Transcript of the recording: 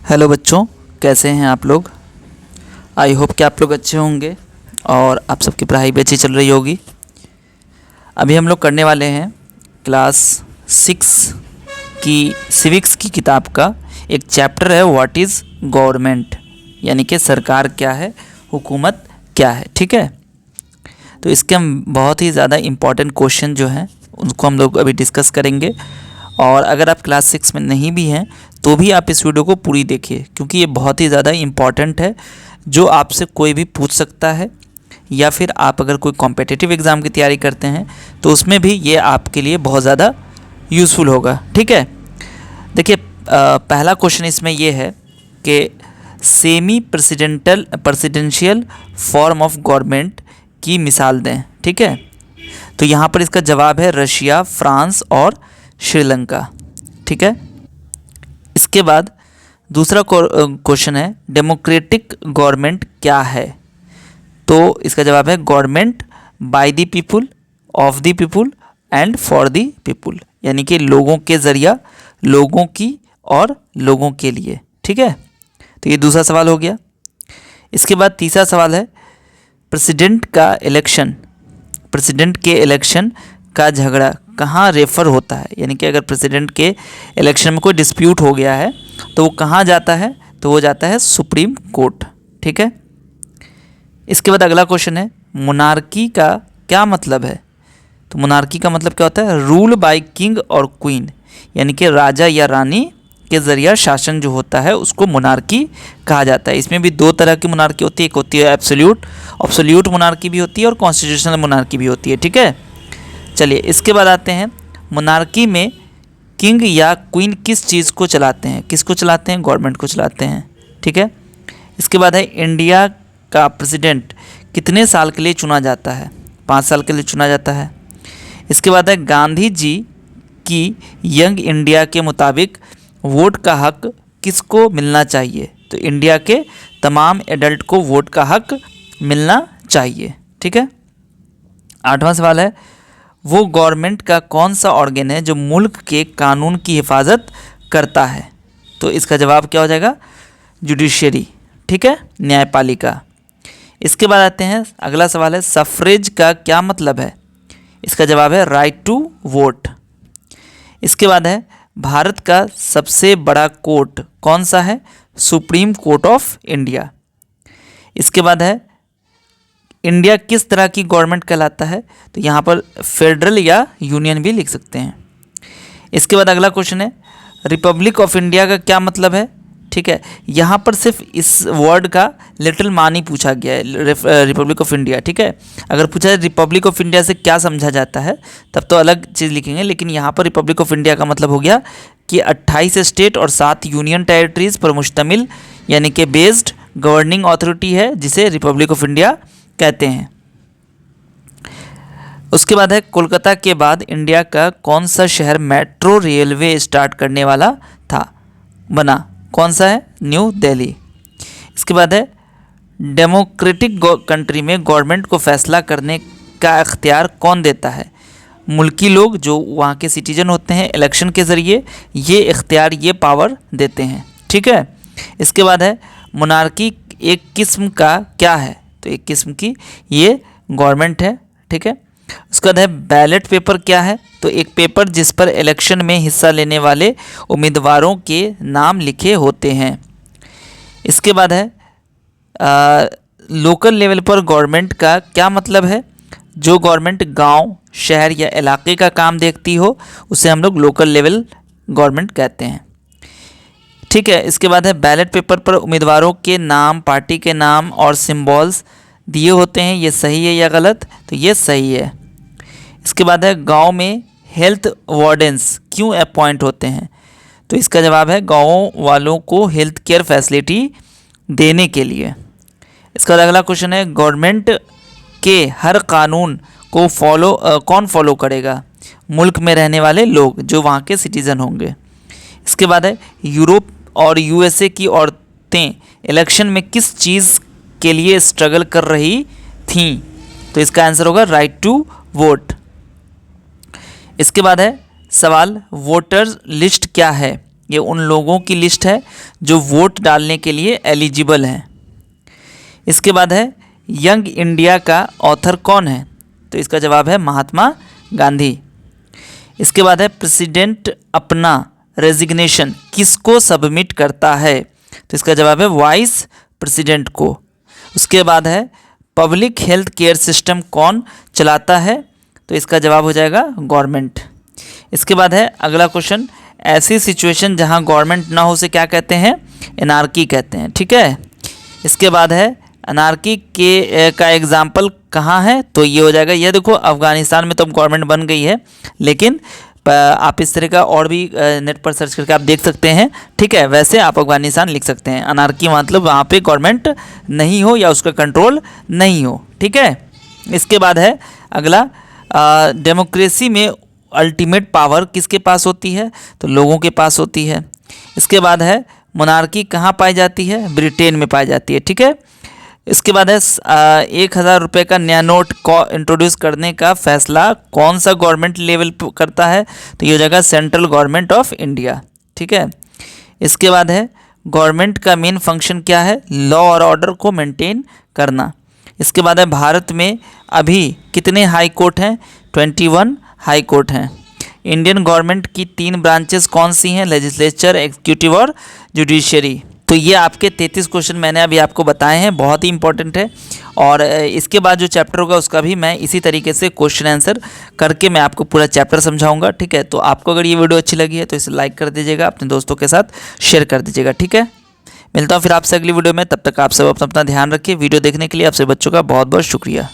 Hello बच्चों, कैसे हैं आप लोग। आई होप कि आप लोग अच्छे होंगे और आप सबकी पढ़ाई भी अच्छी चल रही होगी। अभी हम लोग करने वाले हैं क्लास 6 की सिविक्स की किताब का एक चैप्टर है व्हाट इज़ गवर्नमेंट, यानी कि सरकार क्या है, हुकूमत क्या है। ठीक है, तो इसके हम बहुत ही ज़्यादा इम्पॉर्टेंट क्वेश्चन जो हैं उनको हम लोग अभी डिस्कस करेंगे। और अगर आप क्लास 6 में नहीं भी हैं तो भी आप इस वीडियो को पूरी देखिए, क्योंकि ये बहुत ही ज़्यादा इम्पॉर्टेंट है, जो आपसे कोई भी पूछ सकता है, या फिर आप अगर कोई कॉम्पिटिटिव एग्ज़ाम की तैयारी करते हैं तो उसमें भी ये आपके लिए बहुत ज़्यादा यूज़फुल होगा। ठीक है, देखिए पहला क्वेश्चन इसमें ये है कि semi presidential form of government की मिसाल दें। ठीक है, तो यहाँ पर इसका जवाब है रशिया, फ्रांस और श्रीलंका। ठीक है, इसके बाद दूसरा क्वेश्चन है डेमोक्रेटिक गवर्नमेंट क्या है। तो इसका जवाब है government by the people, of the people and for the people, यानी कि लोगों के ज़रिया, लोगों की और लोगों के लिए। ठीक है, तो ये दूसरा सवाल हो गया। इसके बाद तीसरा सवाल है प्रेसिडेंट के इलेक्शन का झगड़ा कहाँ रेफर होता है, यानी कि अगर प्रेसिडेंट के इलेक्शन में कोई डिस्प्यूट हो गया है तो वो कहाँ जाता है, तो वो जाता है सुप्रीम कोर्ट। ठीक है, इसके बाद अगला क्वेश्चन है मोनार्की का क्या मतलब है। तो मोनार्की का मतलब क्या होता है, रूल बाय किंग और क्वीन, यानी कि राजा या रानी के ज़रिए शासन जो होता है उसको मोनार्की कहा जाता है। इसमें भी दो तरह की मोनार्की होती है, एक होती है एब्सोल्यूट मोनार्की भी होती है और कॉन्स्टिट्यूशनल मोनार्की भी होती है। ठीक है, चलिए इसके बाद आते हैं मोनार्की में किंग या क्वीन किस चीज़ को चलाते हैं, किसको चलाते हैं, गवर्नमेंट को चलाते हैं। ठीक है, इसके बाद है इंडिया का प्रेसिडेंट कितने साल के लिए चुना जाता है, 5 साल के लिए चुना जाता है। इसके बाद है गांधी जी की यंग इंडिया के मुताबिक वोट का हक किसको मिलना चाहिए। तो इंडिया के तमाम एडल्ट को वोट का हक मिलना चाहिए। ठीक है, 8वां सवाल है वो गवर्नमेंट का कौन सा ऑर्गन है जो मुल्क के कानून की हिफाजत करता है। तो इसका जवाब क्या हो जाएगा, जुडिशरी। ठीक है, न्यायपालिका। इसके बाद आते हैं अगला सवाल है सफरेज का क्या मतलब है। इसका जवाब है राइट टू वोट। इसके बाद है भारत का सबसे बड़ा कोर्ट कौन सा है, सुप्रीम कोर्ट ऑफ इंडिया। इसके बाद है इंडिया किस तरह की गवर्नमेंट कहलाता है, तो यहाँ पर फेडरल या यूनियन भी लिख सकते हैं। इसके बाद अगला क्वेश्चन है रिपब्लिक ऑफ इंडिया का क्या मतलब है। ठीक है, यहाँ पर सिर्फ इस वर्ड का लिटिल मान ही पूछा गया है, रिपब्लिक ऑफ इंडिया। ठीक है, अगर पूछा जाए रिपब्लिक ऑफ इंडिया से क्या समझा जाता है तब तो अलग चीज़ लिखेंगे, लेकिन यहाँ पर रिपब्लिक ऑफ इंडिया का मतलब हो गया कि 28 स्टेट और 7 यूनियन टेरिटरीज पर मुश्तमिल, यानी कि बेस्ड गवर्निंग अथॉरिटी है, जिसे रिपब्लिक ऑफ इंडिया कहते हैं। उसके बाद है कोलकाता के बाद इंडिया का कौन सा शहर मेट्रो रेलवे स्टार्ट करने वाला बना, कौन सा है, न्यू दिल्ली। इसके बाद है डेमोक्रेटिक कंट्री में गवर्नमेंट को फैसला करने का इख्तियार कौन देता है, मुल्की लोग जो वहाँ के सिटीजन होते हैं इलेक्शन के ज़रिए ये इख्तियार, ये पावर देते हैं। ठीक है, इसके बाद है मोनार्की एक किस्म का क्या है, तो एक किस्म की ये गवर्नमेंट है। ठीक है, उसके बाद है बैलेट पेपर क्या है, तो एक पेपर जिस पर इलेक्शन में हिस्सा लेने वाले उम्मीदवारों के नाम लिखे होते हैं। इसके बाद है लोकल लेवल पर गवर्नमेंट का क्या मतलब है, जो गवर्नमेंट गांव, शहर या इलाके का काम देखती हो उसे हम लोग लोकल लेवल गवर्नमेंट कहते हैं। ठीक है, इसके बाद है बैलेट पेपर पर उम्मीदवारों के नाम, पार्टी के नाम और सिंबल्स दिए होते हैं, ये सही है या गलत, तो ये सही है। इसके बाद है गांव में हेल्थ वार्डन्स क्यों अपॉइंट होते हैं, तो इसका जवाब है गाँव वालों को हेल्थ केयर फैसिलिटी देने के लिए। इसका बाद अगला क्वेश्चन है गवर्नमेंट के हर कानून को कौन फॉलो करेगा, मुल्क में रहने वाले लोग जो वहाँ के सिटीज़न होंगे। इसके बाद है यूरोप और यूएसए की औरतें इलेक्शन में किस चीज़ के लिए स्ट्रगल कर रही थीं, तो इसका आंसर होगा राइट टू वोट। इसके बाद है सवाल वोटर लिस्ट क्या है, ये उन लोगों की लिस्ट है जो वोट डालने के लिए एलिजिबल हैं। इसके बाद है यंग इंडिया का ऑथर कौन है? तो इसका जवाब है महात्मा गांधी। इसके बाद है प्रेसिडेंट अपना रेजिग्नेशन किसको सबमिट करता है? तो इसका जवाब है वाइस प्रेसिडेंट को। उसके बाद है पब्लिक हेल्थ केयर सिस्टम कौन चलाता है? तो इसका जवाब हो जाएगा गवर्नमेंट। इसके बाद है अगला क्वेश्चन, ऐसी सिचुएशन जहां गवर्नमेंट ना हो उसे क्या कहते हैं? एनार्की कहते हैं। ठीक है। इसके बाद है अनार्की का एग्जाम्पल कहाँ है? तो ये हो जाएगा, ये देखो अफ़गानिस्तान में तो गवर्नमेंट बन गई है, लेकिन आप इस तरह का और भी नेट पर सर्च करके आप देख सकते हैं। ठीक है, वैसे आप अफ़गानिस्तान लिख सकते हैं। अनार्की मतलब वहाँ पे गवर्नमेंट नहीं हो या उसका कंट्रोल नहीं हो। ठीक है। इसके बाद है अगला, डेमोक्रेसी में अल्टीमेट पावर किसके पास होती है? तो लोगों के पास होती है। इसके बाद है मोनार्की कहाँ पाई जाती है? ब्रिटेन में पाई जाती है। ठीक है। इसके बाद है 1000 रुपये का नया नोट को इंट्रोड्यूस करने का फैसला कौन सा गवर्नमेंट लेवल पर करता है? तो ये हो जाएगा सेंट्रल गवर्नमेंट ऑफ इंडिया। ठीक है। इसके बाद है गवर्नमेंट का मेन फंक्शन क्या है? लॉ और ऑर्डर को मेंटेन करना। इसके बाद है भारत में अभी कितने हाई कोर्ट हैं? 21 हाई कोर्ट हैं। इंडियन गवर्नमेंट की 3 ब्रांचेस कौन सी हैं? लेजिस्लेचर, एग्जीक्यूटिव और जुडिशरी। तो ये आपके 33 क्वेश्चन मैंने अभी आपको बताए हैं, बहुत ही इंपॉर्टेंट है। और इसके बाद जो चैप्टर होगा उसका भी मैं इसी तरीके से क्वेश्चन आंसर करके मैं आपको पूरा चैप्टर समझाऊंगा। ठीक है। तो आपको अगर ये वीडियो अच्छी लगी है तो इसे लाइक कर दीजिएगा, अपने दोस्तों के साथ शेयर कर दीजिएगा। ठीक है। मिलता हूँ फिर आपसे अगली वीडियो में, तब तक आप सब अपना ध्यान रखिए। वीडियो देखने के लिए आपसे बच्चों का बहुत बहुत शुक्रिया।